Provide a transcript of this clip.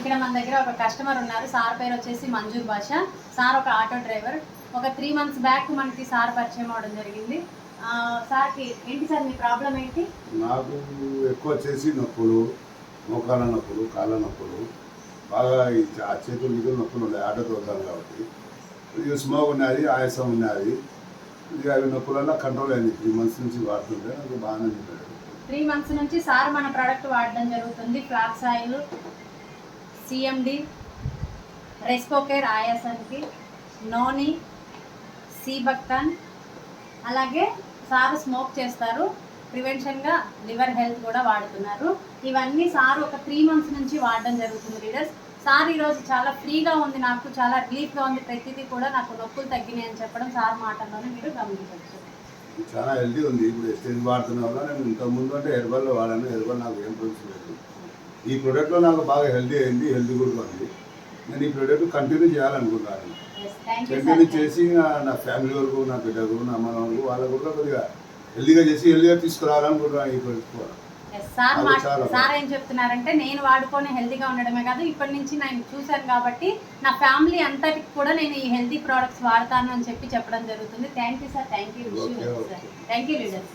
ఇక్కడ మన దగ్గర ఒక కస్టమర్ ఉన్నారు. సార్ పేరు వచ్చేసి మంజూర్ బాషా. సార్ ఒక ఆటో డ్రైవర్. ఒక 3 months బ్యాక్ మనకి సార్ పరిచయం అవడం జరిగింది. సార్కి ఏంటి సార్ మీ ప్రాబ్లం ఏంటి? నాకు ఎక్కువ వచ్చేసి నొప్పులు, మోకాళ్ళ నొప్పులు, కాళ్ళ నొప్పులు, బాగా ఆ చేతులు ఇదులు నొప్పులు ఉన్నాయి. ఆటో తోలుతాను కాబట్టి ఇది స్మోక్ ఉన్నది, ఆయాసం ఉన్నది. ఇది అవి నొప్పులలో కంట్రోల్ అయింది. 3 months నుంచి వాడుతుంటే నాకు బాగానే ఉంటుంది. 3 months నుంచి సార్ మన ప్రోడక్ట్ వాడడం జరుగుతుంది. ఫ్లాక్స్ ఆయిల్, సిఎండి, రెస్పోకేర్ ఆయాసానికి, నోని, సీబక్తాన్, అలాగే సారు స్మోక్ చేస్తారు. ప్రివెన్షన్గా లివర్ హెల్త్ కూడా వాడుతున్నారు. ఇవన్నీ సార్ ఒక 3 months నుంచి వాడడం జరుగుతుంది లీడర్స్. సార్ ఈరోజు చాలా ఫ్రీగా ఉంది, నాకు చాలా రిలీఫ్గా ఉంది. ప్రతిదీ కూడా నాకు నొప్పులు తగ్గినాయి అని చెప్పడం సార్ మాటల్లోనే మీరు గమనించవచ్చు. చాలా హెల్తీ ఉంది. ఇప్పుడు ఎస్టేజ్ వాడుతున్న వల్ల నేను ఇంతకుముందు అంటే హెర్బల్లో వాడాను. హెర్బల్ నాకు ఏం ప్రొడ్యూస్ లేదు. ఈ ప్రోడక్ట్లో నాకు బాగా హెల్తీ అయింది, హెల్తీ కూడా ఉంది. నేను ఈ ప్రోడక్ట్ కంటిన్యూ చేయాలనుకుంటున్నాను. కంటిన్యూ చేసి నా ఫ్యామిలీ వరకు, నా బిడ్డకు, నా మనవలకు, వాళ్ళకు కూడా కొద్దిగా హెల్తీగా చేసి హెల్తీగా తీసుకురావాలనుకుంటున్నాను ఈ ప్రోడక్ట్. సార్ ఏం చెప్తున్నారంటే, నేను వాడుకొని హెల్తీగా ఉండడమే కాదు, ఇప్పటి నుంచి నేను చూశాను కాబట్టి నా ఫ్యామిలీ అంతటికి కూడా నేను ఈ హెల్తీ ప్రోడక్ట్స్ వాడతాను అని చెప్పడం జరుగుతుంది. Thank you sir. Thank you leaders.